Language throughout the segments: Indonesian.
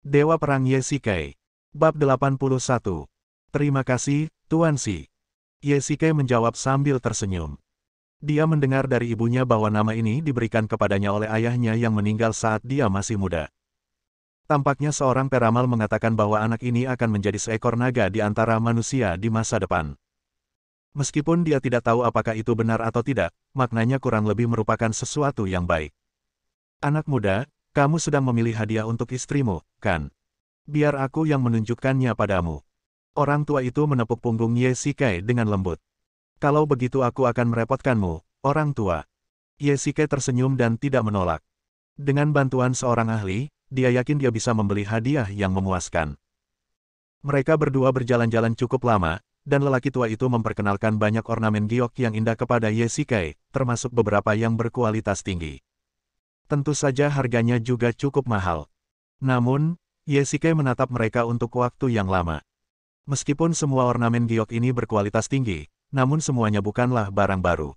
Dewa Perang Yesikai. Bab 81. Terima kasih, Tuan Si. Yesikai menjawab sambil tersenyum. Dia mendengar dari ibunya bahwa nama ini diberikan kepadanya oleh ayahnya yang meninggal saat dia masih muda. Tampaknya seorang peramal mengatakan bahwa anak ini akan menjadi seekor naga di antara manusia di masa depan. Meskipun dia tidak tahu apakah itu benar atau tidak, maknanya kurang lebih merupakan sesuatu yang baik. Anak muda, kamu sedang memilih hadiah untuk istrimu, kan? Biar aku yang menunjukkannya padamu. Orang tua itu menepuk punggung Yesikai dengan lembut. Kalau begitu aku akan merepotkanmu, orang tua. Yesikai tersenyum dan tidak menolak. Dengan bantuan seorang ahli, dia yakin dia bisa membeli hadiah yang memuaskan. Mereka berdua berjalan-jalan cukup lama, dan lelaki tua itu memperkenalkan banyak ornamen giok yang indah kepada Yesikai, termasuk beberapa yang berkualitas tinggi. Tentu saja harganya juga cukup mahal. Namun, Yesikai menatap mereka untuk waktu yang lama. Meskipun semua ornamen giok ini berkualitas tinggi, namun semuanya bukanlah barang baru.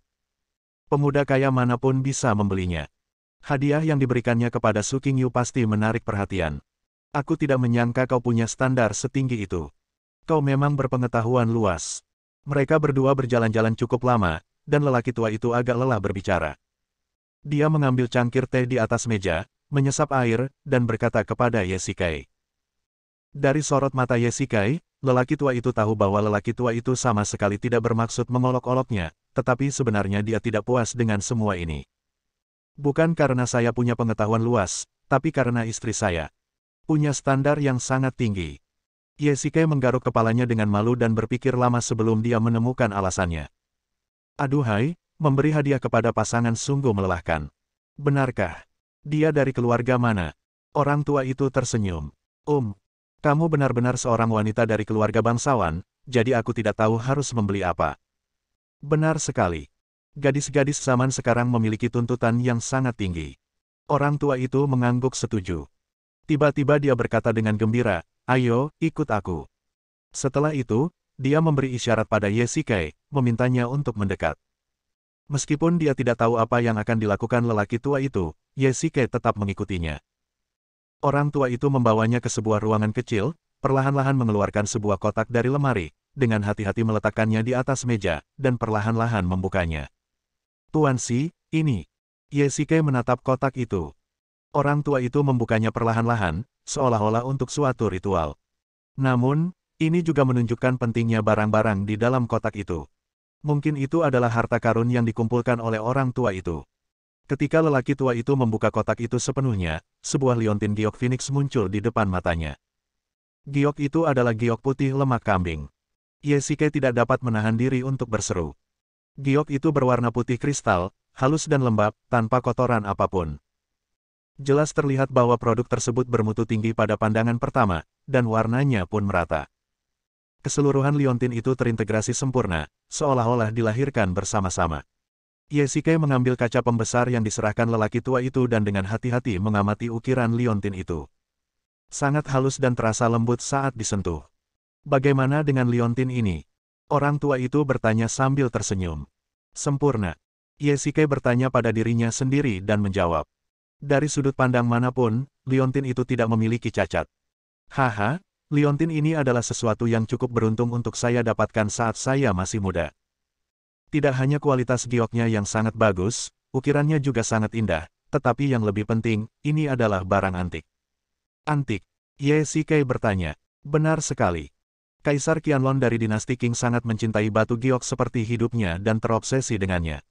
Pemuda kaya manapun bisa membelinya. Hadiah yang diberikannya kepada Su Qingyu pasti menarik perhatian. Aku tidak menyangka kau punya standar setinggi itu. Kau memang berpengetahuan luas. Mereka berdua berjalan-jalan cukup lama, dan lelaki tua itu agak lelah berbicara. Dia mengambil cangkir teh di atas meja, menyesap air, dan berkata kepada Yesikai. Dari sorot mata Yesikai, lelaki tua itu tahu bahwa lelaki tua itu sama sekali tidak bermaksud mengolok-oloknya, tetapi sebenarnya dia tidak puas dengan semua ini. Bukan karena saya punya pengetahuan luas, tapi karena istri saya punya standar yang sangat tinggi. Yesikai menggaruk kepalanya dengan malu dan berpikir lama sebelum dia menemukan alasannya. Aduhai, memberi hadiah kepada pasangan sungguh melelahkan. Benarkah? Dia dari keluarga mana? Orang tua itu tersenyum. Kamu benar-benar seorang wanita dari keluarga bangsawan, jadi aku tidak tahu harus membeli apa. Benar sekali. Gadis-gadis zaman sekarang memiliki tuntutan yang sangat tinggi. Orang tua itu mengangguk setuju. Tiba-tiba dia berkata dengan gembira, ayo, ikut aku. Setelah itu, dia memberi isyarat pada Yesikai, memintanya untuk mendekat. Meskipun dia tidak tahu apa yang akan dilakukan lelaki tua itu, Yesikai tetap mengikutinya. Orang tua itu membawanya ke sebuah ruangan kecil, perlahan-lahan mengeluarkan sebuah kotak dari lemari, dengan hati-hati meletakkannya di atas meja, dan perlahan-lahan membukanya. Tuan Si, ini. Yesikai menatap kotak itu. Orang tua itu membukanya perlahan-lahan, seolah-olah untuk suatu ritual. Namun, ini juga menunjukkan pentingnya barang-barang di dalam kotak itu. Mungkin itu adalah harta karun yang dikumpulkan oleh orang tua itu. Ketika lelaki tua itu membuka kotak itu sepenuhnya, sebuah liontin giok Phoenix muncul di depan matanya. Giok itu adalah giok putih lemak kambing. Yesikai tidak dapat menahan diri untuk berseru. Giok itu berwarna putih kristal, halus dan lembab, tanpa kotoran apapun. Jelas terlihat bahwa produk tersebut bermutu tinggi pada pandangan pertama, dan warnanya pun merata. Keseluruhan liontin itu terintegrasi sempurna, seolah-olah dilahirkan bersama-sama. Yesikai mengambil kaca pembesar yang diserahkan lelaki tua itu dan dengan hati-hati mengamati ukiran liontin itu. Sangat halus dan terasa lembut saat disentuh. Bagaimana dengan liontin ini? Orang tua itu bertanya sambil tersenyum. Sempurna. Yesikai bertanya pada dirinya sendiri dan menjawab. Dari sudut pandang manapun, liontin itu tidak memiliki cacat. Haha, liontin ini adalah sesuatu yang cukup beruntung untuk saya dapatkan saat saya masih muda. Tidak hanya kualitas gioknya yang sangat bagus, ukirannya juga sangat indah, tetapi yang lebih penting, ini adalah barang antik. Antik? Yesikai bertanya. Benar sekali. Kaisar Qianlong dari dinasti Qing sangat mencintai batu giok seperti hidupnya dan terobsesi dengannya.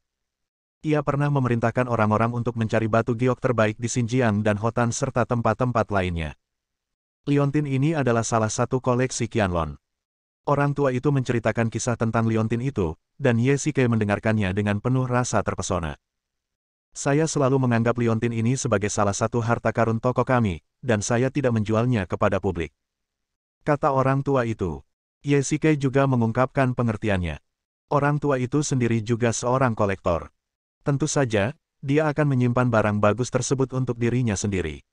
Ia pernah memerintahkan orang-orang untuk mencari batu giok terbaik di Xinjiang dan Hotan serta tempat-tempat lainnya. Liontin ini adalah salah satu koleksi Qianlong. Orang tua itu menceritakan kisah tentang liontin itu, dan Yesikai mendengarkannya dengan penuh rasa terpesona. Saya selalu menganggap liontin ini sebagai salah satu harta karun toko kami, dan saya tidak menjualnya kepada publik. Kata orang tua itu. Yesikai juga mengungkapkan pengertiannya. Orang tua itu sendiri juga seorang kolektor. Tentu saja, dia akan menyimpan barang bagus tersebut untuk dirinya sendiri.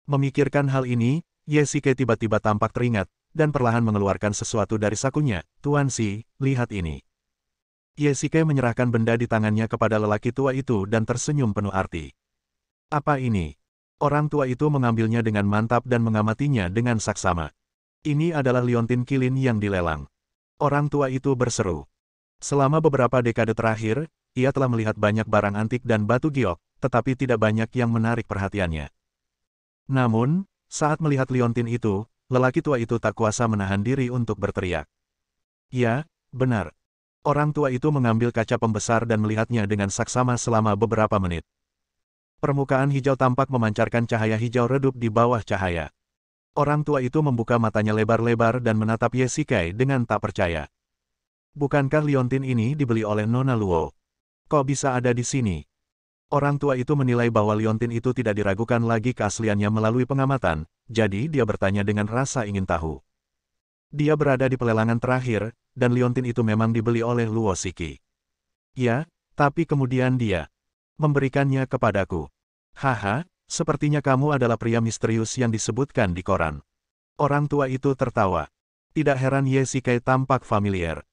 Memikirkan hal ini, Yesikai tiba-tiba tampak teringat, dan perlahan mengeluarkan sesuatu dari sakunya. Tuan Si, lihat ini. Yesikai menyerahkan benda di tangannya kepada lelaki tua itu dan tersenyum penuh arti. Apa ini? Orang tua itu mengambilnya dengan mantap dan mengamatinya dengan saksama. Ini adalah liontin kilin yang dilelang. Orang tua itu berseru. Selama beberapa dekade terakhir, ia telah melihat banyak barang antik dan batu giok, tetapi tidak banyak yang menarik perhatiannya. Namun, saat melihat liontin itu, lelaki tua itu tak kuasa menahan diri untuk berteriak. Ya, benar. Orang tua itu mengambil kaca pembesar dan melihatnya dengan saksama selama beberapa menit. Permukaan hijau tampak memancarkan cahaya hijau redup di bawah cahaya. Orang tua itu membuka matanya lebar-lebar dan menatap Ye Shikai dengan tak percaya. Bukankah liontin ini dibeli oleh Nona Luo? Kok bisa ada di sini? Orang tua itu menilai bahwa liontin itu tidak diragukan lagi keasliannya melalui pengamatan, jadi dia bertanya dengan rasa ingin tahu. Dia berada di pelelangan terakhir, dan liontin itu memang dibeli oleh Luo Shiki. Ya, tapi kemudian dia memberikannya kepadaku. Haha, sepertinya kamu adalah pria misterius yang disebutkan di koran. Orang tua itu tertawa. Tidak heran Ye Shikai tampak familiar.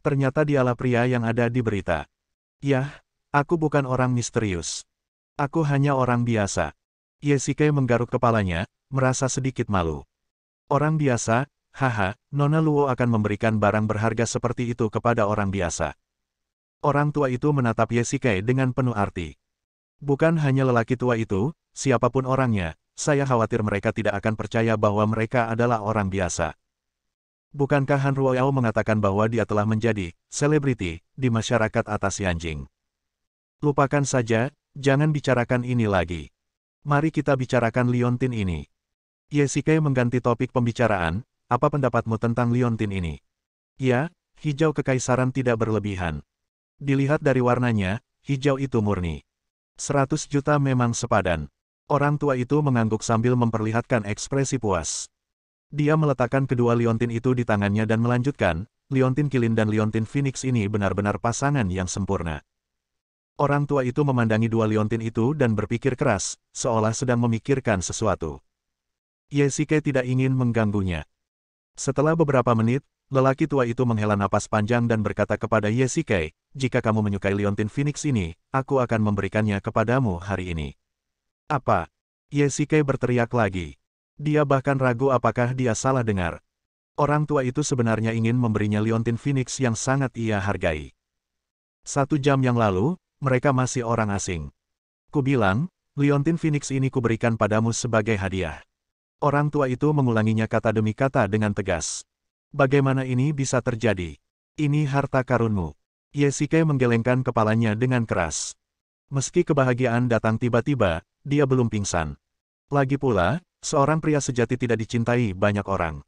Ternyata dialah pria yang ada di berita. Yah, aku bukan orang misterius. Aku hanya orang biasa. Ye Shikai menggaruk kepalanya, merasa sedikit malu. Orang biasa, haha, Nona Luo akan memberikan barang berharga seperti itu kepada orang biasa. Orang tua itu menatap Ye Shikai dengan penuh arti. Bukan hanya lelaki tua itu, siapapun orangnya, saya khawatir mereka tidak akan percaya bahwa mereka adalah orang biasa. Bukankah Han Ruoyao mengatakan bahwa dia telah menjadi selebriti di masyarakat atas Yanjing? Lupakan saja, jangan bicarakan ini lagi. Mari kita bicarakan liontin ini. Ye Shikai mengganti topik pembicaraan, apa pendapatmu tentang liontin ini? Ya, hijau kekaisaran tidak berlebihan. Dilihat dari warnanya, hijau itu murni. 100 juta memang sepadan. Orang tua itu mengangguk sambil memperlihatkan ekspresi puas. Dia meletakkan kedua liontin itu di tangannya dan melanjutkan, liontin kilin dan liontin phoenix ini benar-benar pasangan yang sempurna. Orang tua itu memandangi dua liontin itu dan berpikir keras, seolah sedang memikirkan sesuatu. Ye Shikai tidak ingin mengganggunya. Setelah beberapa menit, lelaki tua itu menghela napas panjang dan berkata kepada Ye Shikai, jika kamu menyukai liontin phoenix ini, aku akan memberikannya kepadamu hari ini. Apa? Ye Shikai berteriak lagi. Dia bahkan ragu apakah dia salah dengar. Orang tua itu sebenarnya ingin memberinya liontin phoenix yang sangat ia hargai. 1 jam yang lalu, mereka masih orang asing. Ku bilang, liontin phoenix ini kuberikan padamu sebagai hadiah. Orang tua itu mengulanginya kata demi kata dengan tegas. Bagaimana ini bisa terjadi? Ini harta karunmu. Ye Shikai menggelengkan kepalanya dengan keras. Meski kebahagiaan datang tiba-tiba, dia belum pingsan. Lagi pula, seorang pria sejati tidak dicintai banyak orang.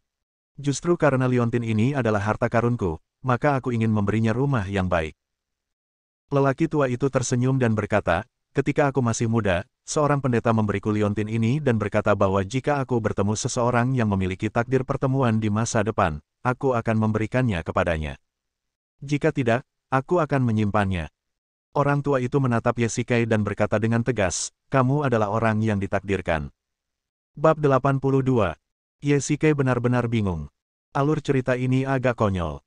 Justru karena liontin ini adalah harta karunku, maka aku ingin memberinya rumah yang baik. Lelaki tua itu tersenyum dan berkata, ketika aku masih muda, seorang pendeta memberiku liontin ini dan berkata bahwa jika aku bertemu seseorang yang memiliki takdir pertemuan di masa depan, aku akan memberikannya kepadanya. Jika tidak, aku akan menyimpannya. Orang tua itu menatap Ye Shikai dan berkata dengan tegas, kamu adalah orang yang ditakdirkan. Bab 82. Ye Shikai benar-benar bingung. Alur cerita ini agak konyol.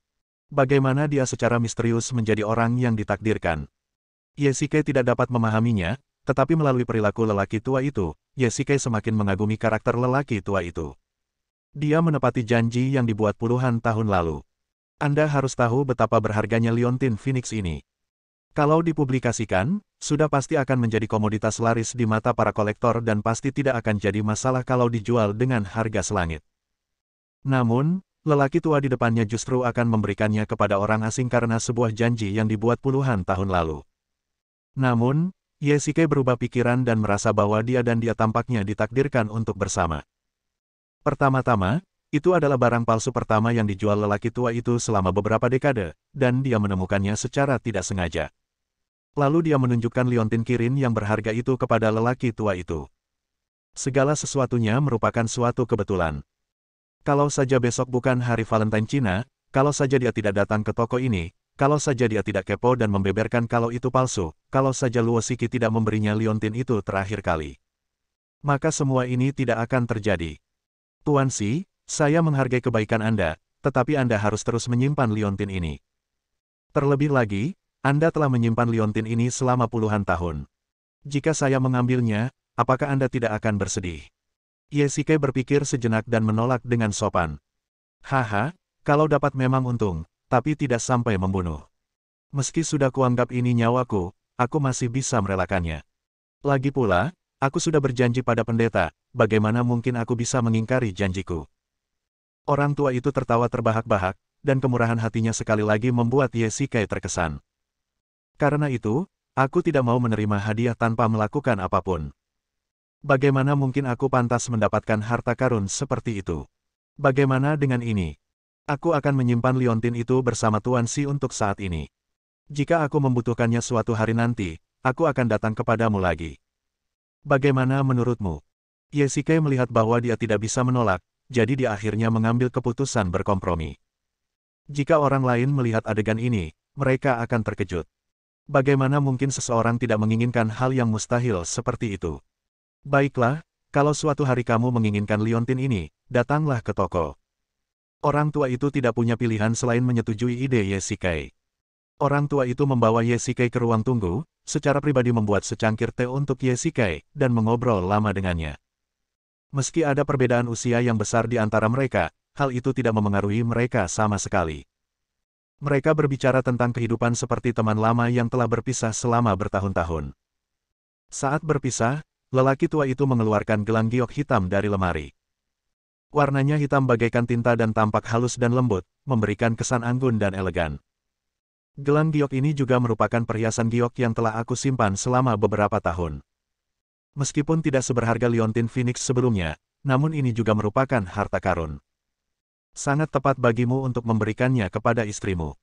Bagaimana dia secara misterius menjadi orang yang ditakdirkan? Ye Shikai tidak dapat memahaminya, tetapi melalui perilaku lelaki tua itu, Ye Shikai semakin mengagumi karakter lelaki tua itu. Dia menepati janji yang dibuat puluhan tahun lalu. Anda harus tahu betapa berharganya liontin phoenix ini. Kalau dipublikasikan, sudah pasti akan menjadi komoditas laris di mata para kolektor dan pasti tidak akan jadi masalah kalau dijual dengan harga selangit. Namun, lelaki tua di depannya justru akan memberikannya kepada orang asing karena sebuah janji yang dibuat puluhan tahun lalu. Namun, Ye Shikai berubah pikiran dan merasa bahwa dia tampaknya ditakdirkan untuk bersama. Pertama-tama, itu adalah barang palsu pertama yang dijual lelaki tua itu selama beberapa dekade, dan dia menemukannya secara tidak sengaja. Lalu dia menunjukkan liontin kirin yang berharga itu kepada lelaki tua itu. Segala sesuatunya merupakan suatu kebetulan. Kalau saja besok bukan hari Valentine Cina, kalau saja dia tidak datang ke toko ini, kalau saja dia tidak kepo dan membeberkan kalau itu palsu, kalau saja Luo Shiki tidak memberinya liontin itu terakhir kali. Maka semua ini tidak akan terjadi. Tuan Shi, saya menghargai kebaikan Anda, tetapi Anda harus terus menyimpan liontin ini. Terlebih lagi, Anda telah menyimpan liontin ini selama puluhan tahun. Jika saya mengambilnya, apakah Anda tidak akan bersedih? Ye berpikir sejenak dan menolak dengan sopan. Haha, kalau dapat memang untung, tapi tidak sampai membunuh. Meski sudah kuanggap ini nyawaku, aku masih bisa merelakannya. Lagi pula, aku sudah berjanji pada pendeta, bagaimana mungkin aku bisa mengingkari janjiku? Orang tua itu tertawa terbahak-bahak, dan kemurahan hatinya sekali lagi membuat Ye terkesan. Karena itu, aku tidak mau menerima hadiah tanpa melakukan apapun. Bagaimana mungkin aku pantas mendapatkan harta karun seperti itu? Bagaimana dengan ini? Aku akan menyimpan liontin itu bersama Tuan Si untuk saat ini. Jika aku membutuhkannya suatu hari nanti, aku akan datang kepadamu lagi. Bagaimana menurutmu? Ye melihat bahwa dia tidak bisa menolak, jadi dia akhirnya mengambil keputusan berkompromi. Jika orang lain melihat adegan ini, mereka akan terkejut. Bagaimana mungkin seseorang tidak menginginkan hal yang mustahil seperti itu? Baiklah, kalau suatu hari kamu menginginkan liontin ini, datanglah ke toko. Orang tua itu tidak punya pilihan selain menyetujui ide Ye. Orang tua itu membawa Ye ke ruang tunggu, secara pribadi membuat secangkir teh untuk Ye dan mengobrol lama dengannya. Meski ada perbedaan usia yang besar di antara mereka, hal itu tidak memengaruhi mereka sama sekali. Mereka berbicara tentang kehidupan seperti teman lama yang telah berpisah selama bertahun-tahun. Saat berpisah, lelaki tua itu mengeluarkan gelang giok hitam dari lemari. Warnanya hitam bagaikan tinta dan tampak halus dan lembut, memberikan kesan anggun dan elegan. Gelang giok ini juga merupakan perhiasan giok yang telah aku simpan selama beberapa tahun. Meskipun tidak seberharga liontin Phoenix sebelumnya, namun ini juga merupakan harta karun. Sangat tepat bagimu untuk memberikannya kepada istrimu.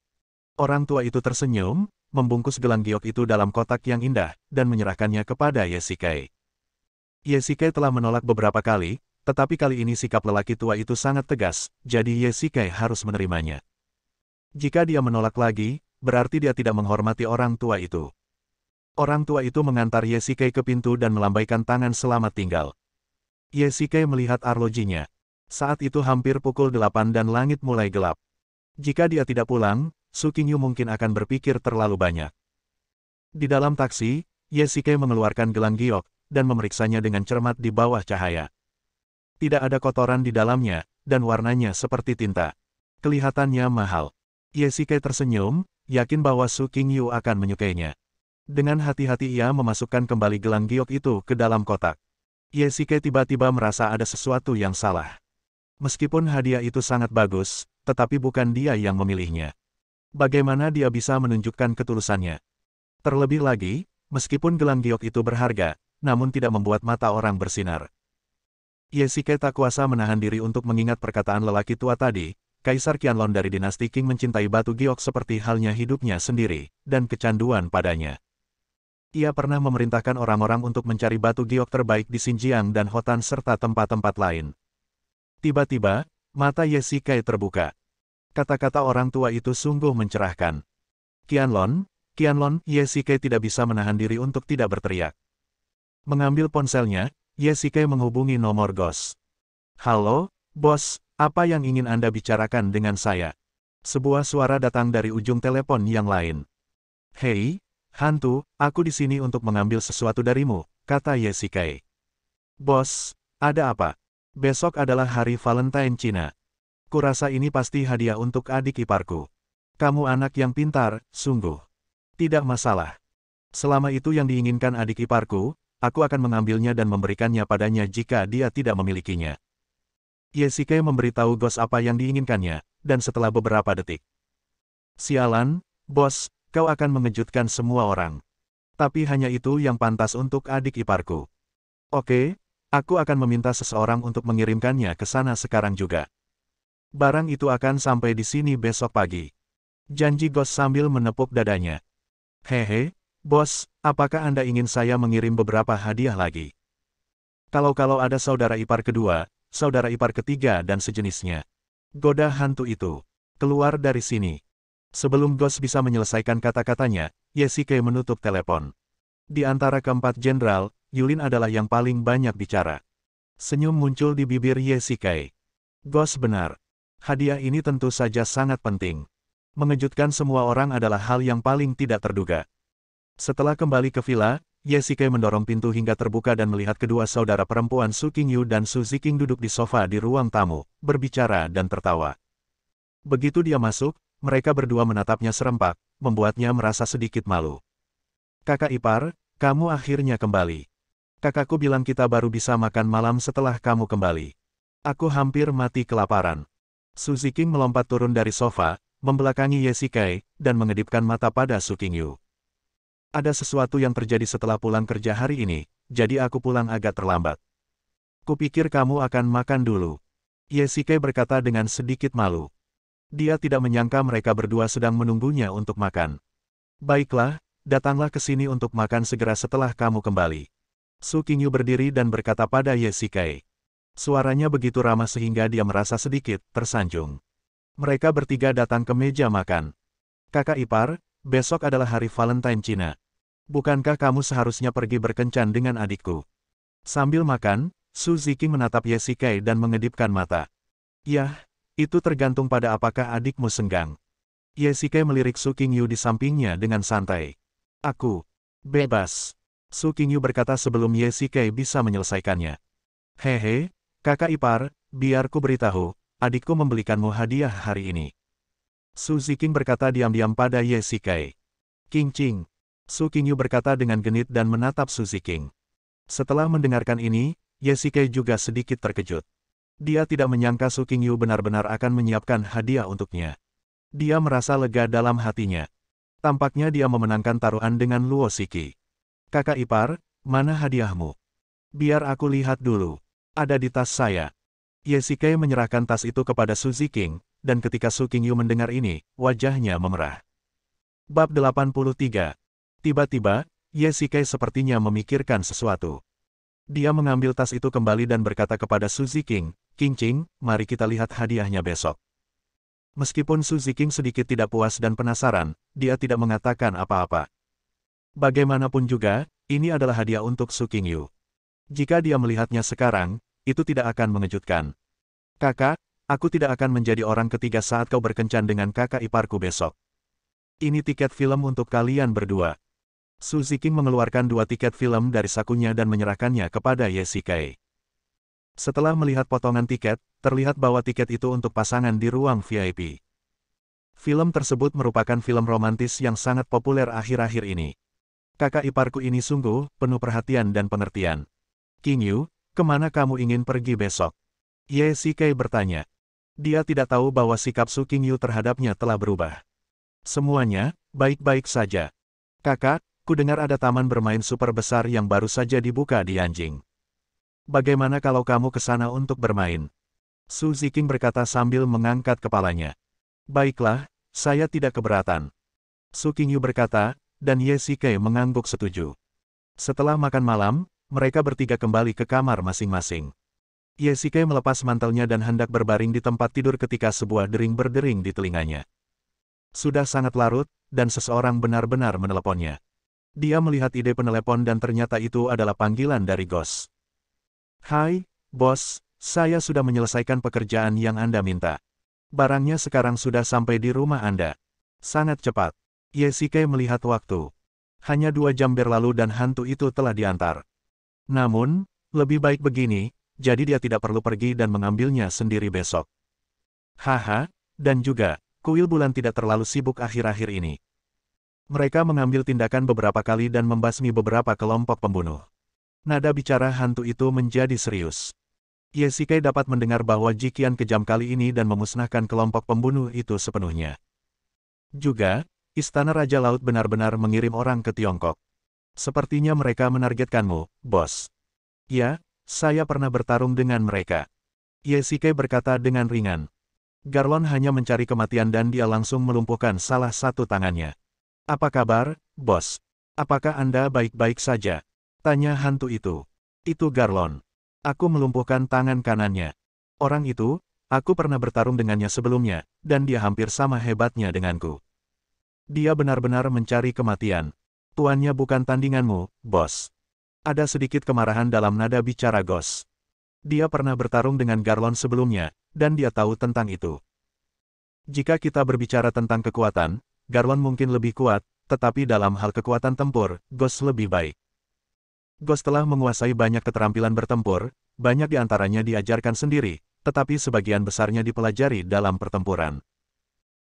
Orang tua itu tersenyum, membungkus gelang giok itu dalam kotak yang indah, dan menyerahkannya kepada Ye. Ye telah menolak beberapa kali, tetapi kali ini sikap lelaki tua itu sangat tegas, jadi Ye harus menerimanya. Jika dia menolak lagi, berarti dia tidak menghormati orang tua itu. Orang tua itu mengantar Ye ke pintu dan melambaikan tangan selamat tinggal. Ye melihat arlojinya. Saat itu hampir pukul 8 dan langit mulai gelap. Jika dia tidak pulang, Su Qingyu mungkin akan berpikir terlalu banyak. Di dalam taksi, Ye mengeluarkan gelang giok, dan memeriksanya dengan cermat di bawah cahaya. Tidak ada kotoran di dalamnya, dan warnanya seperti tinta. Kelihatannya mahal. Ye tersenyum, yakin bahwa Su Qingyu akan menyukainya. Dengan hati-hati ia memasukkan kembali gelang giok itu ke dalam kotak. Ye tiba-tiba merasa ada sesuatu yang salah. Meskipun hadiah itu sangat bagus, tetapi bukan dia yang memilihnya. Bagaimana dia bisa menunjukkan ketulusannya? Terlebih lagi, meskipun gelang giok itu berharga, namun tidak membuat mata orang bersinar. Ye tak kuasa menahan diri untuk mengingat perkataan lelaki tua tadi, Kaisar Qianlong dari dinasti Qing mencintai batu giok seperti halnya hidupnya sendiri, dan kecanduan padanya. Ia pernah memerintahkan orang-orang untuk mencari batu giok terbaik di Xinjiang dan Hotan serta tempat-tempat lain. Tiba-tiba, mata Ye terbuka. Kata-kata orang tua itu sungguh mencerahkan. Qianlong, Ye tidak bisa menahan diri untuk tidak berteriak. Mengambil ponselnya, Ye menghubungi nomor Gos. Halo, bos, apa yang ingin Anda bicarakan dengan saya? Sebuah suara datang dari ujung telepon yang lain. Hei, hantu, aku di sini untuk mengambil sesuatu darimu, kata Ye. Bos, ada apa? Besok adalah hari Valentine Cina. Kurasa ini pasti hadiah untuk adik iparku. Kamu anak yang pintar, sungguh. Tidak masalah. Selama itu yang diinginkan adik iparku, aku akan mengambilnya dan memberikannya padanya jika dia tidak memilikinya. Ye memberitahu Gos apa yang diinginkannya, dan setelah beberapa detik. Sialan, bos, kau akan mengejutkan semua orang. Tapi hanya itu yang pantas untuk adik iparku. Oke. Aku akan meminta seseorang untuk mengirimkannya ke sana sekarang juga. Barang itu akan sampai di sini besok pagi. Janji Gos sambil menepuk dadanya. Hehe, bos, apakah Anda ingin saya mengirim beberapa hadiah lagi? Kalau ada saudara ipar kedua, saudara ipar ketiga dan sejenisnya. Goda hantu itu. Keluar dari sini. Sebelum Gos bisa menyelesaikan kata-katanya, Ye menutup telepon. Di antara keempat jenderal, Yulin adalah yang paling banyak bicara. Senyum muncul di bibir Ye. Gos benar. Hadiah ini tentu saja sangat penting. Mengejutkan semua orang adalah hal yang paling tidak terduga. Setelah kembali ke villa, Ye Shike mendorong pintu hingga terbuka dan melihat kedua saudara perempuan Su Qingyu dan Su Ziqing duduk di sofa di ruang tamu, berbicara dan tertawa. Begitu dia masuk, mereka berdua menatapnya serempak, membuatnya merasa sedikit malu. Kakak ipar, kamu akhirnya kembali. Kakakku bilang kita baru bisa makan malam setelah kamu kembali. Aku hampir mati kelaparan. Su Ziqing melompat turun dari sofa, membelakangi Ye Shike, dan mengedipkan mata pada Su Qingyu. Ada sesuatu yang terjadi setelah pulang kerja hari ini, jadi aku pulang agak terlambat. Kupikir kamu akan makan dulu. Ye Shike berkata dengan sedikit malu. Dia tidak menyangka mereka berdua sedang menunggunya untuk makan. Baiklah, datanglah ke sini untuk makan segera setelah kamu kembali. Su Qingyu berdiri dan berkata pada Ye Shike. Suaranya begitu ramah sehingga dia merasa sedikit tersanjung. Mereka bertiga datang ke meja makan. Kakak ipar, besok adalah hari Valentine Cina. Bukankah kamu seharusnya pergi berkencan dengan adikku? Sambil makan, Su Ziqing menatap Ye Shike dan mengedipkan mata. Yah, itu tergantung pada apakah adikmu senggang. Ye Shike melirik Su Qingyu di sampingnya dengan santai. Aku bebas. Su Qingyu berkata sebelum Ye Shike bisa menyelesaikannya. Hehe, kakak ipar, biar ku beritahu, adikku membelikanmu hadiah hari ini. Su Ziqing berkata diam-diam pada Ye Shike. Qingqing. Su Qingyu berkata dengan genit dan menatap Su Ziqing. Setelah mendengarkan ini, Ye Shike juga sedikit terkejut. Dia tidak menyangka Su Qingyu benar-benar akan menyiapkan hadiah untuknya. Dia merasa lega dalam hatinya. Tampaknya dia memenangkan taruhan dengan Luo Shiki. Kakak ipar, mana hadiahmu? Biar aku lihat dulu. Ada di tas saya. Ye Shike menyerahkan tas itu kepada Su Ziqing, dan ketika Su Qingyu mendengar ini, wajahnya memerah. Bab 83. Tiba-tiba, Ye Shike sepertinya memikirkan sesuatu. Dia mengambil tas itu kembali dan berkata kepada Su Ziqing, Qingqing, mari kita lihat hadiahnya besok. Meskipun Su Ziqing sedikit tidak puas dan penasaran, dia tidak mengatakan apa-apa. Bagaimanapun juga, ini adalah hadiah untuk Su Qingyu. Jika dia melihatnya sekarang, itu tidak akan mengejutkan. Kakak, aku tidak akan menjadi orang ketiga saat kau berkencan dengan kakak iparku besok. Ini tiket film untuk kalian berdua. Su Ziqing mengeluarkan 2 tiket film dari sakunya dan menyerahkannya kepada Ye Shike. Setelah melihat potongan tiket, terlihat bahwa tiket itu untuk pasangan di ruang VIP. Film tersebut merupakan film romantis yang sangat populer akhir-akhir ini. Kakak iparku ini sungguh penuh perhatian dan pengertian. Qingyu, kemana kamu ingin pergi besok? Ye Shike bertanya. Dia tidak tahu bahwa sikap Su Qingyu terhadapnya telah berubah. Semuanya baik-baik saja. Kakak, ku dengar ada taman bermain super besar yang baru saja dibuka di Yanjing. Bagaimana kalau kamu ke sana untuk bermain? Su Ziqing berkata sambil mengangkat kepalanya. Baiklah, saya tidak keberatan. Su Qingyu berkata, dan Ye Shike mengangguk setuju. Setelah makan malam, mereka bertiga kembali ke kamar masing-masing. Ye Shike melepas mantelnya dan hendak berbaring di tempat tidur ketika sebuah dering berdering di telinganya. Sudah sangat larut, dan seseorang benar-benar meneleponnya. Dia melihat ide penelepon dan ternyata itu adalah panggilan dari Ghost. Hai, bos, saya sudah menyelesaikan pekerjaan yang Anda minta. Barangnya sekarang sudah sampai di rumah Anda. Sangat cepat. Ye Shike melihat waktu. Hanya 2 jam berlalu dan hantu itu telah diantar. Namun, lebih baik begini, jadi dia tidak perlu pergi dan mengambilnya sendiri besok. Haha, dan juga, kuil bulan tidak terlalu sibuk akhir-akhir ini. Mereka mengambil tindakan beberapa kali dan membasmi beberapa kelompok pembunuh. Nada bicara hantu itu menjadi serius. Ye Shike dapat mendengar bahwa Jiqian kejam kali ini dan memusnahkan kelompok pembunuh itu sepenuhnya. Juga, Istana Raja Laut benar-benar mengirim orang ke Tiongkok. Sepertinya mereka menargetkanmu, bos. Ya, saya pernah bertarung dengan mereka. Ye Shike berkata dengan ringan. Garlon hanya mencari kematian dan dia langsung melumpuhkan salah satu tangannya. Apa kabar, bos? Apakah Anda baik-baik saja? Tanya hantu itu. Itu Garlon. Aku melumpuhkan tangan kanannya. Orang itu, aku pernah bertarung dengannya sebelumnya, dan dia hampir sama hebatnya denganku. Dia benar-benar mencari kematian. Tuannya bukan tandinganmu, bos. Ada sedikit kemarahan dalam nada bicara Ghost. Dia pernah bertarung dengan Garlon sebelumnya, dan dia tahu tentang itu. Jika kita berbicara tentang kekuatan, Garlon mungkin lebih kuat, tetapi dalam hal kekuatan tempur, Ghost lebih baik. Ghost telah menguasai banyak keterampilan bertempur, banyak di antaranya diajarkan sendiri, tetapi sebagian besarnya dipelajari dalam pertempuran.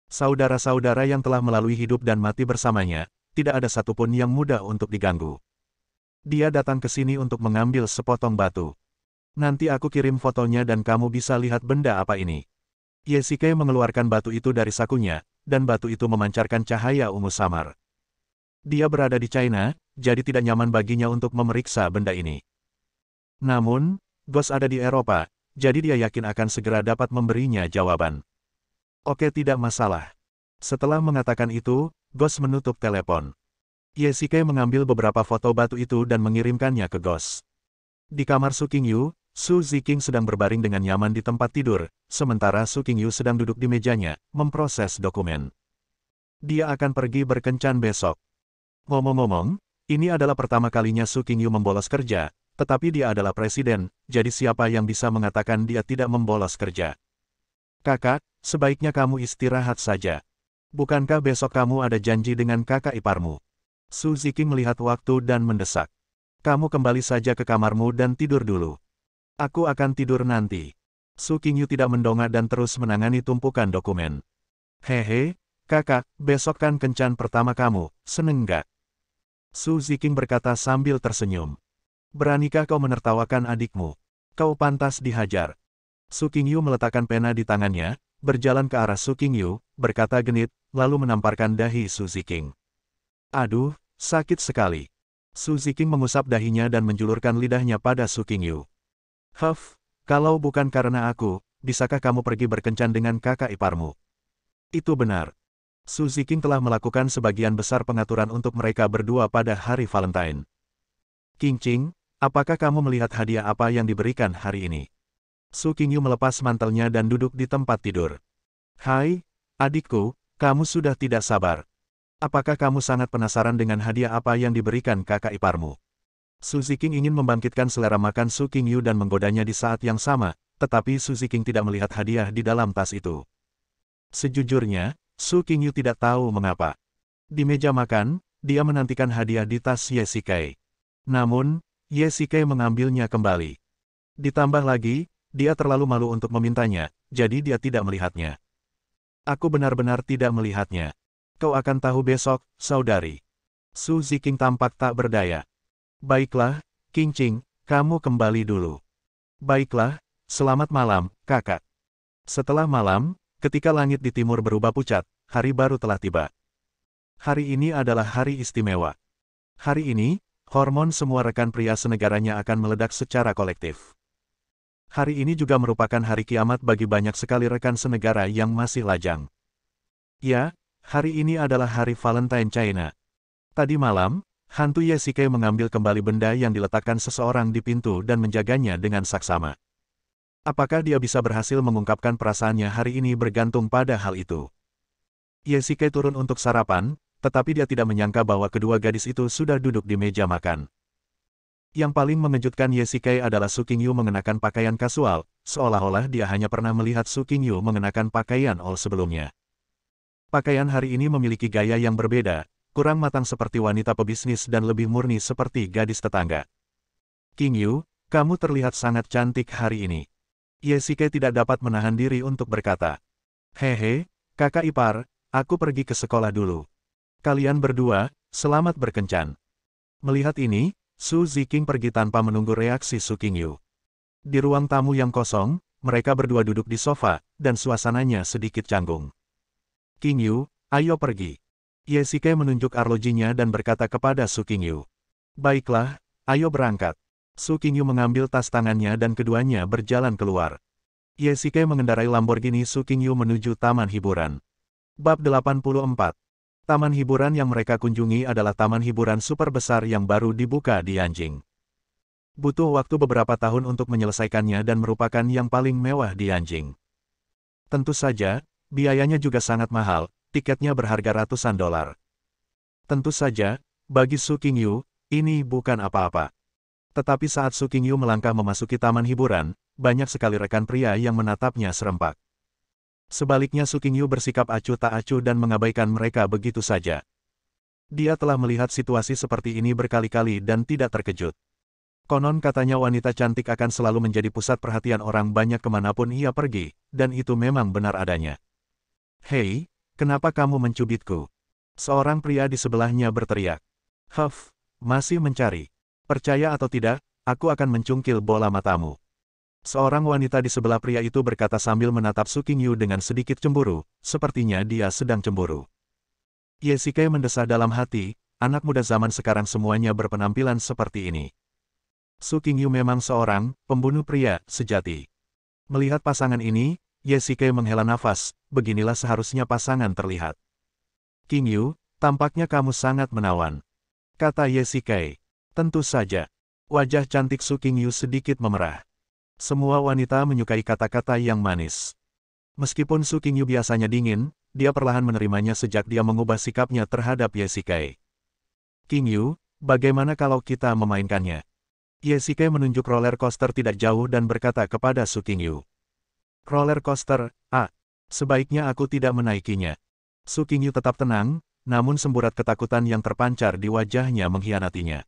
Saudara-saudara yang telah melalui hidup dan mati bersamanya, tidak ada satupun yang mudah untuk diganggu. Dia datang ke sini untuk mengambil sepotong batu. Nanti aku kirim fotonya dan kamu bisa lihat benda apa ini. Yesike mengeluarkan batu itu dari sakunya, dan batu itu memancarkan cahaya ungu samar. Dia berada di China, jadi tidak nyaman baginya untuk memeriksa benda ini. Namun, Ghost ada di Eropa, jadi dia yakin akan segera dapat memberinya jawaban. Oke, tidak masalah. Setelah mengatakan itu, Ghost menutup telepon. Yesike mengambil beberapa foto batu itu dan mengirimkannya ke Ghost. Di kamar Su Qingyu, Su Ziqing sedang berbaring dengan nyaman di tempat tidur, sementara Su Qingyu sedang duduk di mejanya, memproses dokumen. Dia akan pergi berkencan besok. Ngomong-ngomong, ini adalah pertama kalinya Su Qingyu membolos kerja, tetapi dia adalah presiden, jadi siapa yang bisa mengatakan dia tidak membolos kerja? Kakak, sebaiknya kamu istirahat saja. Bukankah besok kamu ada janji dengan kakak iparmu? Su Ziqing melihat waktu dan mendesak. Kamu kembali saja ke kamarmu dan tidur dulu. Aku akan tidur nanti. Su Qingyu tidak mendongak dan terus menangani tumpukan dokumen. Hehe, kakak, besok kan kencan pertama kamu, seneng nggak? Su Ziqing berkata sambil tersenyum. Beranikah kau menertawakan adikmu? Kau pantas dihajar. Su Qingyu meletakkan pena di tangannya, berjalan ke arah Su Qingyu, berkata genit, lalu menamparkan dahi Su Ziqing. Aduh, sakit sekali. Su Ziqing mengusap dahinya dan menjulurkan lidahnya pada Su Qingyu. Huff, kalau bukan karena aku, bisakah kamu pergi berkencan dengan kakak iparmu? Itu benar. Su Ziqing telah melakukan sebagian besar pengaturan untuk mereka berdua pada hari Valentine. Qingqing, apakah kamu melihat hadiah apa yang diberikan hari ini? Su Qingyu melepas mantelnya dan duduk di tempat tidur. Hai, adikku, kamu sudah tidak sabar. Apakah kamu sangat penasaran dengan hadiah apa yang diberikan kakak iparmu? Su Ziqing ingin membangkitkan selera makan Su Qingyu dan menggodanya di saat yang sama, tetapi Su Ziqing tidak melihat hadiah di dalam tas itu. Sejujurnya, Su Qingyu tidak tahu mengapa. Di meja makan, dia menantikan hadiah di tas Yesike. Namun, Yesike mengambilnya kembali. Ditambah lagi, dia terlalu malu untuk memintanya, jadi dia tidak melihatnya. Aku benar-benar tidak melihatnya. Kau akan tahu besok, saudari. Su Ziqing tampak tak berdaya. Baiklah, Qingqing, kamu kembali dulu. Baiklah, selamat malam, kakak. Setelah malam, ketika langit di timur berubah pucat, hari baru telah tiba. Hari ini adalah hari istimewa. Hari ini, hormon semua rekan pria senegaranya akan meledak secara kolektif. Hari ini juga merupakan hari kiamat bagi banyak sekali rekan senegara yang masih lajang. Ya, hari ini adalah hari Valentine China. Tadi malam, hantu Yesike mengambil kembali benda yang diletakkan seseorang di pintu dan menjaganya dengan saksama. Apakah dia bisa berhasil mengungkapkan perasaannya hari ini bergantung pada hal itu. Yesike turun untuk sarapan, tetapi dia tidak menyangka bahwa kedua gadis itu sudah duduk di meja makan. Yang paling mengejutkan Yesike adalah Su Qingyu mengenakan pakaian kasual, seolah-olah dia hanya pernah melihat Su Qingyu mengenakan pakaian all sebelumnya. Pakaian hari ini memiliki gaya yang berbeda, kurang matang seperti wanita pebisnis dan lebih murni seperti gadis tetangga. Qingyu, kamu terlihat sangat cantik hari ini. Yesike tidak dapat menahan diri untuk berkata. Hehe, kakak ipar, aku pergi ke sekolah dulu. Kalian berdua, selamat berkencan. Melihat ini, Su Ziqing pergi tanpa menunggu reaksi Su Qingyu. Di ruang tamu yang kosong, mereka berdua duduk di sofa, dan suasananya sedikit canggung. Qingyu, ayo pergi. Yesike menunjuk arlojinya dan berkata kepada Su Qingyu. Baiklah, ayo berangkat. Su Qingyu mengambil tas tangannya dan keduanya berjalan keluar. Yesike mengendarai Lamborghini Su Qingyu menuju taman hiburan. Bab 84. Taman hiburan yang mereka kunjungi adalah taman hiburan super besar yang baru dibuka di Yanjing. Butuh waktu beberapa tahun untuk menyelesaikannya dan merupakan yang paling mewah di Yanjing. Tentu saja, biayanya juga sangat mahal, tiketnya berharga ratusan dolar. Tentu saja, bagi Su Qingyu, ini bukan apa-apa. Tetapi saat Su Qingyu melangkah memasuki taman hiburan, banyak sekali rekan pria yang menatapnya serempak. Sebaliknya Su Qingyu bersikap acuh tak acuh dan mengabaikan mereka begitu saja. Dia telah melihat situasi seperti ini berkali-kali dan tidak terkejut. Konon katanya wanita cantik akan selalu menjadi pusat perhatian orang banyak kemanapun ia pergi, dan itu memang benar adanya. Hei, kenapa kamu mencubitku? Seorang pria di sebelahnya berteriak. Huff, masih mencari. Percaya atau tidak, aku akan mencungkil bola matamu. Seorang wanita di sebelah pria itu berkata sambil menatap Su Qingyu dengan sedikit cemburu, sepertinya dia sedang cemburu. Ye Shikai mendesah dalam hati, anak muda zaman sekarang semuanya berpenampilan seperti ini. Su Qingyu memang seorang pembunuh pria sejati. Melihat pasangan ini, Ye Shikai menghela nafas, beginilah seharusnya pasangan terlihat. Qingyu, tampaknya kamu sangat menawan, kata Ye Shikai. Tentu saja. Wajah cantik Su Qingyu sedikit memerah. Semua wanita menyukai kata-kata yang manis. Meskipun Su Qingyu biasanya dingin, dia perlahan menerimanya sejak dia mengubah sikapnya terhadap Ye Shikai. Qingyu, bagaimana kalau kita memainkannya? Ye Shikai menunjuk roller coaster tidak jauh dan berkata kepada Su Qingyu. Roller coaster, sebaiknya aku tidak menaikinya. Su Qingyu tetap tenang, namun semburat ketakutan yang terpancar di wajahnya mengkhianatinya.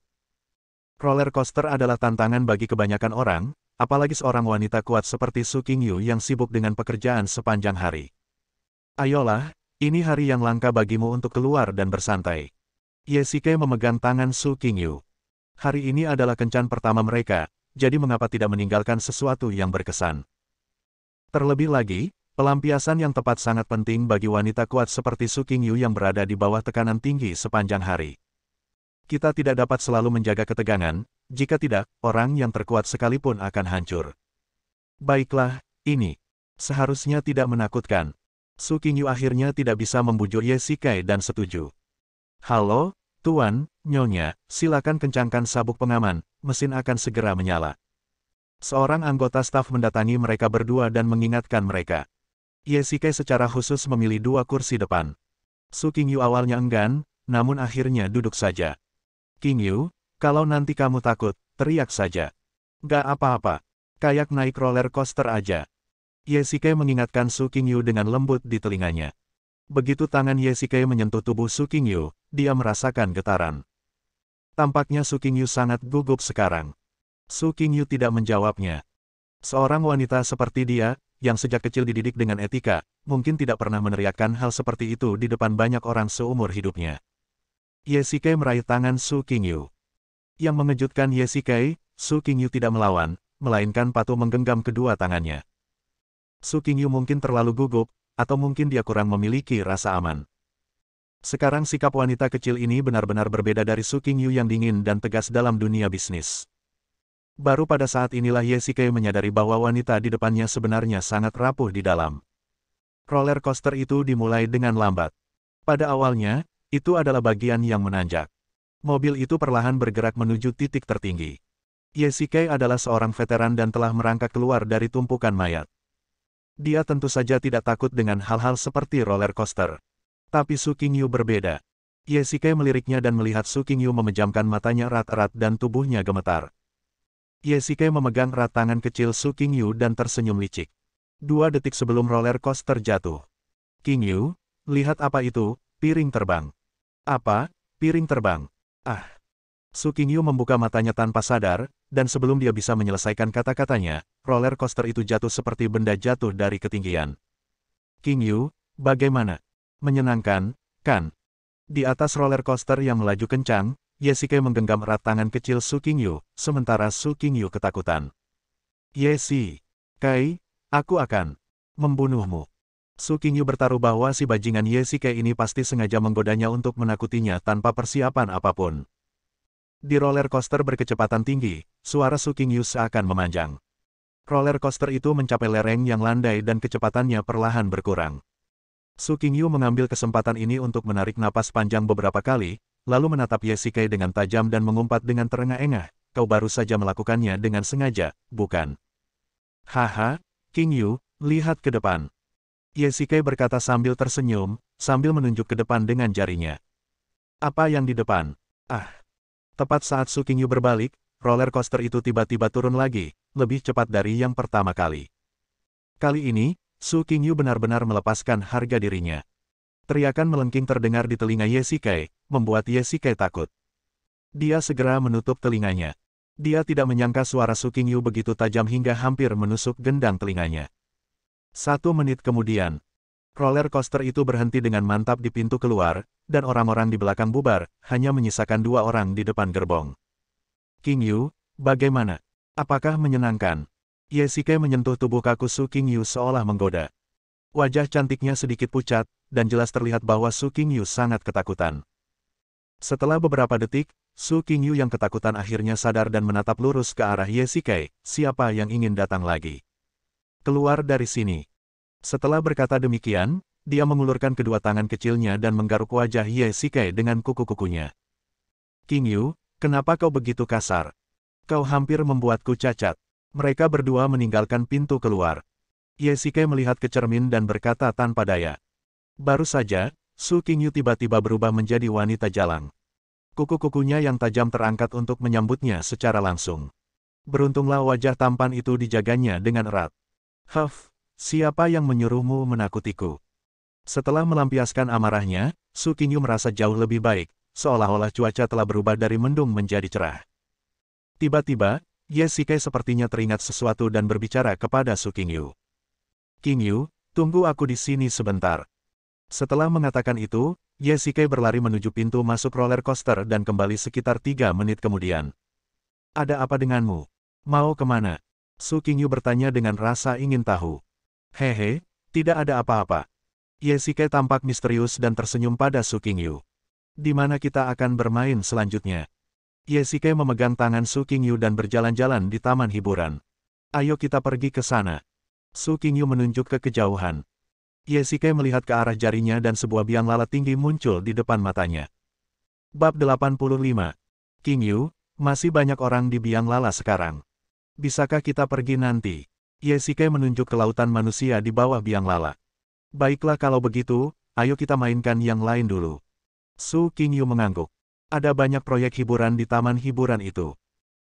Roller coaster adalah tantangan bagi kebanyakan orang, apalagi seorang wanita kuat seperti Su Qingyu yang sibuk dengan pekerjaan sepanjang hari. Ayolah, ini hari yang langka bagimu untuk keluar dan bersantai. Ye Shikai memegang tangan Su Qingyu. Hari ini adalah kencan pertama mereka, jadi mengapa tidak meninggalkan sesuatu yang berkesan? Terlebih lagi, pelampiasan yang tepat sangat penting bagi wanita kuat seperti Su Qingyu yang berada di bawah tekanan tinggi sepanjang hari. Kita tidak dapat selalu menjaga ketegangan, jika tidak, orang yang terkuat sekalipun akan hancur. Baiklah, ini seharusnya tidak menakutkan. Su Qingyu akhirnya tidak bisa membujuk Ye Shikai dan setuju. Halo, Tuan, Nyonya, silakan kencangkan sabuk pengaman, mesin akan segera menyala. Seorang anggota staf mendatangi mereka berdua dan mengingatkan mereka. Ye Shikai secara khusus memilih 2 kursi depan. Su Qingyu awalnya enggan, namun akhirnya duduk saja. Qingyu, kalau nanti kamu takut, teriak saja. Gak apa-apa. Kayak naik roller coaster aja. Ye Shikai mengingatkan Su Qingyu dengan lembut di telinganya. Begitu tangan Ye Shikai menyentuh tubuh Su Qingyu, dia merasakan getaran. Tampaknya Su Qingyu sangat gugup sekarang. Su Qingyu tidak menjawabnya. Seorang wanita seperti dia, yang sejak kecil dididik dengan etika, mungkin tidak pernah meneriakkan hal seperti itu di depan banyak orang seumur hidupnya. Ye Shikai meraih tangan Su Qingyu. Yang mengejutkan Ye Shikai, Su Qingyu tidak melawan, melainkan patuh menggenggam kedua tangannya. Su Qingyu mungkin terlalu gugup, atau mungkin dia kurang memiliki rasa aman. Sekarang sikap wanita kecil ini benar-benar berbeda dari Su Qingyu yang dingin dan tegas dalam dunia bisnis. Baru pada saat inilah Ye Shikai menyadari bahwa wanita di depannya sebenarnya sangat rapuh di dalam. Roller coaster itu dimulai dengan lambat. Pada awalnya, itu adalah bagian yang menanjak. Mobil itu perlahan bergerak menuju titik tertinggi. Ye Shikai adalah seorang veteran dan telah merangkak keluar dari tumpukan mayat. Dia tentu saja tidak takut dengan hal-hal seperti roller coaster. Tapi Su Qingyu berbeda. Ye Shikai meliriknya dan melihat Su Qingyu memejamkan matanya erat-erat dan tubuhnya gemetar. Ye Shikai memegang erat tangan kecil Su Qingyu dan tersenyum licik. 2 detik sebelum roller coaster jatuh. Qingyu, lihat apa itu, piring terbang. Apa, piring terbang? Su Qingyu membuka matanya tanpa sadar, dan sebelum dia bisa menyelesaikan kata-katanya, roller coaster itu jatuh seperti benda jatuh dari ketinggian. Qingyu, bagaimana? Menyenangkan, kan? Di atas roller coaster yang melaju kencang, Ye Shikai menggenggam erat tangan kecil Su Qingyu, sementara Su Qingyu ketakutan. Ye Shikai, aku akan membunuhmu. Su Qingyu bertaruh bahwa si bajingan Ye Shikai ini pasti sengaja menggodanya untuk menakutinya tanpa persiapan apapun. Di roller coaster berkecepatan tinggi, suara Su Qingyu seakan memanjang. Roller coaster itu mencapai lereng yang landai dan kecepatannya perlahan berkurang. Su Qingyu mengambil kesempatan ini untuk menarik napas panjang beberapa kali, lalu menatap Ye Shikai dengan tajam dan mengumpat dengan terengah-engah, kau baru saja melakukannya dengan sengaja, bukan? Haha, Qingyu, lihat ke depan. Ye Shikai berkata sambil tersenyum, sambil menunjuk ke depan dengan jarinya. Apa yang di depan? Tepat saat Su Qingyu berbalik, roller coaster itu tiba-tiba turun lagi, lebih cepat dari yang pertama kali. Kali ini, Su Qingyu benar-benar melepaskan harga dirinya. Teriakan melengking terdengar di telinga Ye Shikai, membuat Ye Shikai takut. Dia segera menutup telinganya. Dia tidak menyangka suara Su Qingyu begitu tajam hingga hampir menusuk gendang telinganya. 1 menit kemudian, roller coaster itu berhenti dengan mantap di pintu keluar, dan orang-orang di belakang bubar, hanya menyisakan 2 orang di depan gerbong. Qingyu, bagaimana? Apakah menyenangkan? Ye-Shike menyentuh tubuh kaku Su Qingyu seolah menggoda. Wajah cantiknya sedikit pucat, dan jelas terlihat bahwa Su Qingyu sangat ketakutan. Setelah beberapa detik, Su Qingyu yang ketakutan akhirnya sadar dan menatap lurus ke arah Ye-Shike, siapa yang ingin datang lagi? Keluar dari sini. Setelah berkata demikian, dia mengulurkan kedua tangan kecilnya dan menggaruk wajah Ye-Shike dengan kuku-kukunya. Qingyu, kenapa kau begitu kasar? Kau hampir membuatku cacat. Mereka berdua meninggalkan pintu keluar. Ye-Shike melihat ke cermin dan berkata tanpa daya. Baru saja, Su Qingyu tiba-tiba berubah menjadi wanita jalang. Kuku-kukunya yang tajam terangkat untuk menyambutnya secara langsung. Beruntunglah wajah tampan itu dijaganya dengan erat. Huff, siapa yang menyuruhmu menakutiku? Setelah melampiaskan amarahnya, Su Qingyu merasa jauh lebih baik, seolah-olah cuaca telah berubah dari mendung menjadi cerah. Tiba-tiba, Ye-Shike sepertinya teringat sesuatu dan berbicara kepada Su Qingyu. Qingyu, tunggu aku di sini sebentar. Setelah mengatakan itu, Ye-Shike berlari menuju pintu masuk roller coaster dan kembali sekitar 3 menit kemudian. Ada apa denganmu? Mau kemana? Su Qingyu bertanya dengan rasa ingin tahu. Hehe, tidak ada apa-apa. Ye-Shike tampak misterius dan tersenyum pada Su Qingyu. Di mana kita akan bermain selanjutnya? Ye-Shike memegang tangan Su Qingyu dan berjalan-jalan di taman hiburan. Ayo kita pergi ke sana. Su Qingyu menunjuk ke kejauhan. Ye-Shike melihat ke arah jarinya dan sebuah biang lalat tinggi muncul di depan matanya. Bab 85. Qingyu, masih banyak orang di biang lala sekarang. Bisakah kita pergi nanti? Ye-Shike menunjuk ke lautan manusia di bawah biang lala. Baiklah kalau begitu, ayo kita mainkan yang lain dulu. Su Qingyu mengangguk. Ada banyak proyek hiburan di taman hiburan itu.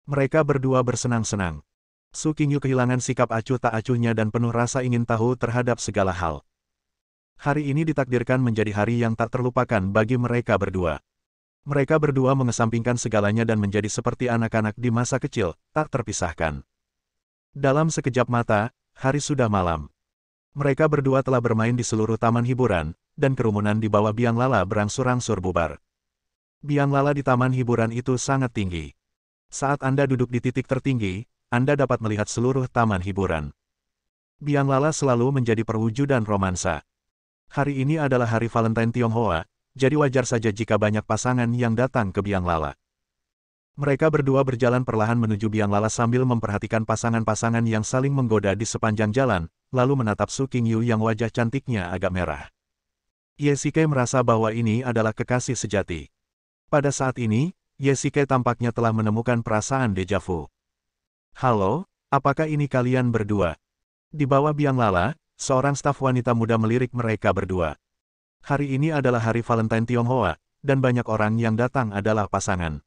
Mereka berdua bersenang-senang. Su Qingyu kehilangan sikap acuh tak acuhnya dan penuh rasa ingin tahu terhadap segala hal. Hari ini ditakdirkan menjadi hari yang tak terlupakan bagi mereka berdua. Mereka berdua mengesampingkan segalanya dan menjadi seperti anak-anak di masa kecil, tak terpisahkan. Dalam sekejap mata, hari sudah malam. Mereka berdua telah bermain di seluruh taman hiburan, dan kerumunan di bawah biang lala berangsur-angsur bubar. Biang lala di taman hiburan itu sangat tinggi. Saat Anda duduk di titik tertinggi, Anda dapat melihat seluruh taman hiburan. Biang lala selalu menjadi perwujudan romansa. Hari ini adalah hari Valentine Tionghoa, jadi wajar saja jika banyak pasangan yang datang ke biang lala. Mereka berdua berjalan perlahan menuju biang lala sambil memperhatikan pasangan-pasangan yang saling menggoda di sepanjang jalan, lalu menatap Su Qingyu yang wajah cantiknya agak merah. Ye-Shike merasa bahwa ini adalah kekasih sejati. Pada saat ini, Ye-Shike tampaknya telah menemukan perasaan dejavu. Halo, apakah ini kalian berdua? Di bawah biang lala, seorang staf wanita muda melirik mereka berdua. Hari ini adalah hari Valentine Tionghoa, dan banyak orang yang datang adalah pasangan.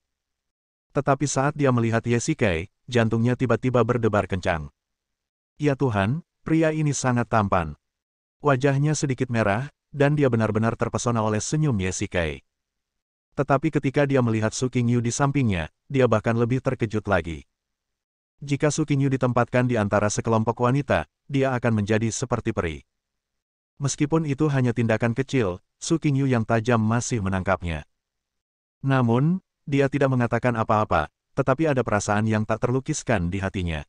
Tetapi saat dia melihat Ye-Shike, jantungnya tiba-tiba berdebar kencang. Ya Tuhan, pria ini sangat tampan. Wajahnya sedikit merah, dan dia benar-benar terpesona oleh senyum Ye-Shike. Tetapi ketika dia melihat Su Qingyu di sampingnya, dia bahkan lebih terkejut lagi. Jika Su Qingyu ditempatkan di antara sekelompok wanita, dia akan menjadi seperti peri. Meskipun itu hanya tindakan kecil, Su Qingyu yang tajam masih menangkapnya. Namun, dia tidak mengatakan apa-apa, tetapi ada perasaan yang tak terlukiskan di hatinya.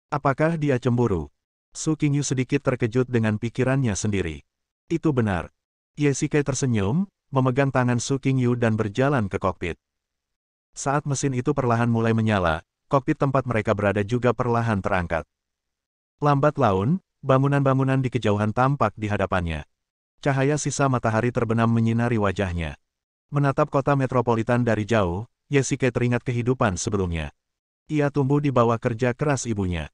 Apakah dia cemburu? Su Qingyu sedikit terkejut dengan pikirannya sendiri. Itu benar. Ye-Shike tersenyum, memegang tangan Su Qingyu dan berjalan ke kokpit. Saat mesin itu perlahan mulai menyala, kokpit tempat mereka berada juga perlahan terangkat. Lambat laun, bangunan-bangunan di kejauhan tampak di hadapannya. Cahaya sisa matahari terbenam menyinari wajahnya. Menatap kota metropolitan dari jauh, Ye-Shike teringat kehidupan sebelumnya. Ia tumbuh di bawah kerja keras ibunya.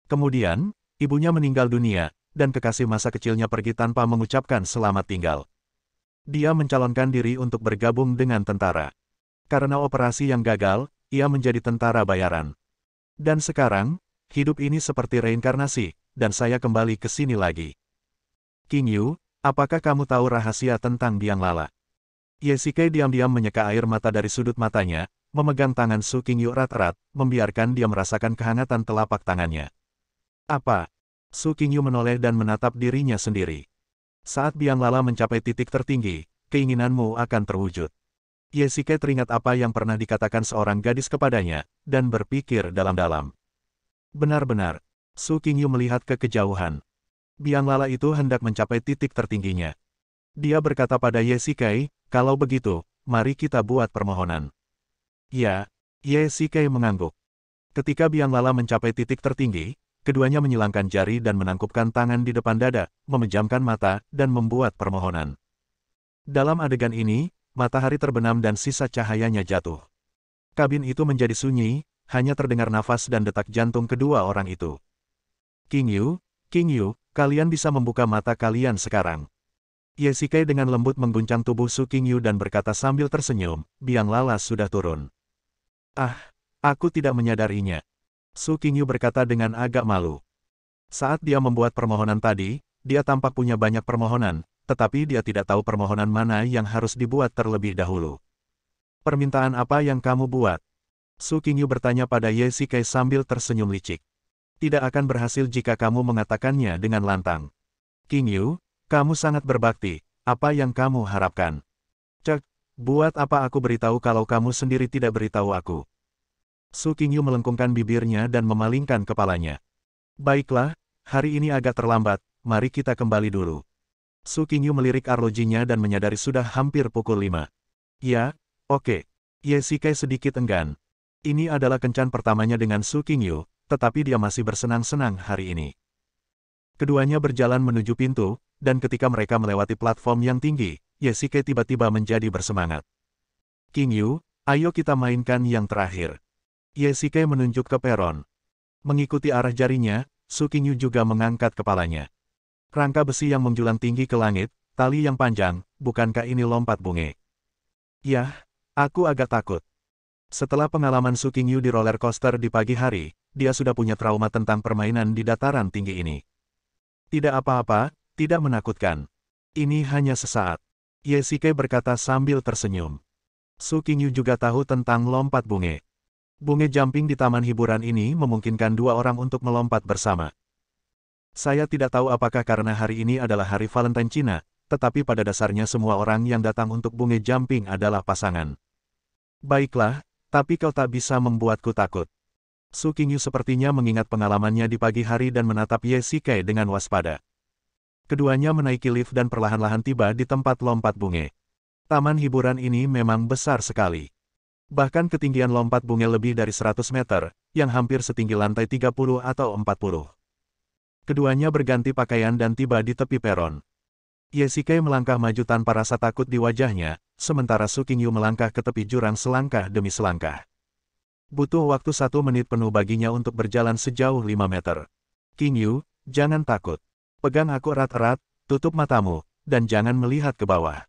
Kemudian, ibunya meninggal dunia, dan kekasih masa kecilnya pergi tanpa mengucapkan selamat tinggal. Dia mencalonkan diri untuk bergabung dengan tentara. Karena operasi yang gagal, ia menjadi tentara bayaran. Dan sekarang, hidup ini seperti reinkarnasi, dan saya kembali ke sini lagi. Qingyu, apakah kamu tahu rahasia tentang biang lala? Ye-Shike diam-diam menyeka air mata dari sudut matanya, memegang tangan Su Qingyu erat-erat, membiarkan dia merasakan kehangatan telapak tangannya. Apa? Su Qingyu menoleh dan menatap dirinya sendiri. Saat biang lala mencapai titik tertinggi, keinginanmu akan terwujud. Ye Shikai teringat apa yang pernah dikatakan seorang gadis kepadanya, dan berpikir dalam-dalam. Benar-benar, Su Qingyu melihat ke kejauhan. Biang lala itu hendak mencapai titik tertingginya. Dia berkata pada Ye Shikai, kalau begitu, mari kita buat permohonan. Ya, Ye Shikai mengangguk. Ketika biang lala mencapai titik tertinggi, keduanya menyilangkan jari dan menangkupkan tangan di depan dada, memejamkan mata, dan membuat permohonan. Dalam adegan ini, matahari terbenam dan sisa cahayanya jatuh. Kabin itu menjadi sunyi, hanya terdengar nafas dan detak jantung kedua orang itu. King Yu, kalian bisa membuka mata kalian sekarang. Ye Shikai dengan lembut mengguncang tubuh Su Qingyu dan berkata sambil tersenyum, biang lala sudah turun. Ah, aku tidak menyadarinya. Su Qingyu berkata dengan agak malu. Saat dia membuat permohonan tadi, dia tampak punya banyak permohonan, tetapi dia tidak tahu permohonan mana yang harus dibuat terlebih dahulu. Permintaan apa yang kamu buat? Su Qingyu bertanya pada Ye Shikai sambil tersenyum licik. Tidak akan berhasil jika kamu mengatakannya dengan lantang. Qingyu, kamu sangat berbakti, apa yang kamu harapkan? Cek, buat apa aku beritahu kalau kamu sendiri tidak beritahu aku? Su Qingyu melengkungkan bibirnya dan memalingkan kepalanya. Baiklah, hari ini agak terlambat, mari kita kembali dulu. Su Qingyu melirik arlojinya dan menyadari sudah hampir pukul 5. Ya, oke. Ye Shikai sedikit enggan. Ini adalah kencan pertamanya dengan Su Qingyu, tetapi dia masih bersenang-senang hari ini. Keduanya berjalan menuju pintu, dan ketika mereka melewati platform yang tinggi, Ye Shikai tiba-tiba menjadi bersemangat. Qingyu, ayo kita mainkan yang terakhir. Ye Shikai menunjuk ke peron. Mengikuti arah jarinya, Su Qingyu juga mengangkat kepalanya. Rangka besi yang menjulang tinggi ke langit, tali yang panjang, bukankah ini lompat bunge? Yah, aku agak takut. Setelah pengalaman Su Qingyu di roller coaster di pagi hari, dia sudah punya trauma tentang permainan di dataran tinggi ini. Tidak apa-apa, tidak menakutkan. Ini hanya sesaat. Ye Shikai berkata sambil tersenyum. Su Qingyu juga tahu tentang lompat bunge. Bunge jumping di taman hiburan ini memungkinkan dua orang untuk melompat bersama. Saya tidak tahu apakah karena hari ini adalah hari Valentine Cina, tetapi pada dasarnya semua orang yang datang untuk bunge jumping adalah pasangan. Baiklah, tapi kau tak bisa membuatku takut. Su Qingyu sepertinya mengingat pengalamannya di pagi hari dan menatap Ye Shikai dengan waspada. Keduanya menaiki lift dan perlahan-lahan tiba di tempat lompat bunge. Taman hiburan ini memang besar sekali. Bahkan ketinggian lompat bunge lebih dari 100 meter, yang hampir setinggi lantai 30 atau 40. Keduanya berganti pakaian dan tiba di tepi peron. Ye Shikai melangkah maju tanpa rasa takut di wajahnya, sementara Su Qingyu melangkah ke tepi jurang selangkah demi selangkah. Butuh waktu 1 menit penuh baginya untuk berjalan sejauh 5 meter. Qingyu, jangan takut. Pegang aku erat-erat, tutup matamu, dan jangan melihat ke bawah.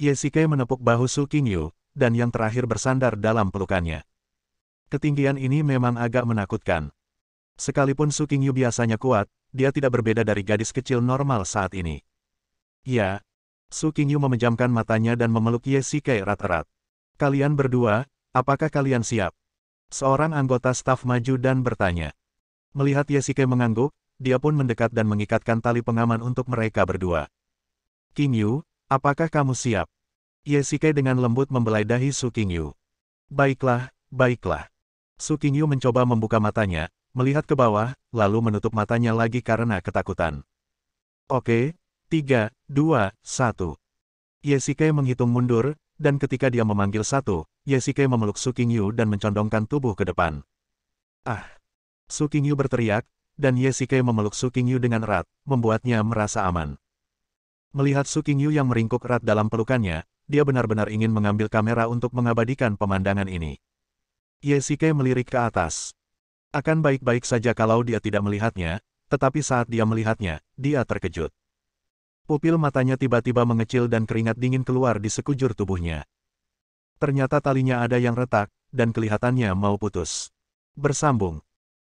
Ye Shikai menepuk bahu Su Qingyu, dan yang terakhir bersandar dalam pelukannya. Ketinggian ini memang agak menakutkan. Sekalipun Su Qingyu biasanya kuat, dia tidak berbeda dari gadis kecil normal saat ini. Ya. Su Qingyu memejamkan matanya dan memeluk Ye Shikai erat-erat. Kalian berdua, apakah kalian siap? Seorang anggota staf maju dan bertanya. Melihat Ye Shikai mengangguk, dia pun mendekat dan mengikatkan tali pengaman untuk mereka berdua. Qingyu, apakah kamu siap? Ye Shikai dengan lembut membelai dahi Su Qingyu. Baiklah, baiklah. Su Qingyu mencoba membuka matanya, melihat ke bawah, lalu menutup matanya lagi karena ketakutan. Oke, 3, 2, 1. Ye Shikai menghitung mundur, dan ketika dia memanggil 1, Ye Shikai memeluk Su Qingyu dan mencondongkan tubuh ke depan. Ah! Su Qingyu berteriak, dan Ye Shikai memeluk Su Qingyu dengan erat, membuatnya merasa aman. Melihat Su Qingyu yang meringkuk erat dalam pelukannya, dia benar-benar ingin mengambil kamera untuk mengabadikan pemandangan ini. Ye Shikai melirik ke atas. Akan baik-baik saja kalau dia tidak melihatnya, tetapi saat dia melihatnya, dia terkejut. Pupil matanya tiba-tiba mengecil dan keringat dingin keluar di sekujur tubuhnya. Ternyata talinya ada yang retak, dan kelihatannya mau putus. Bersambung.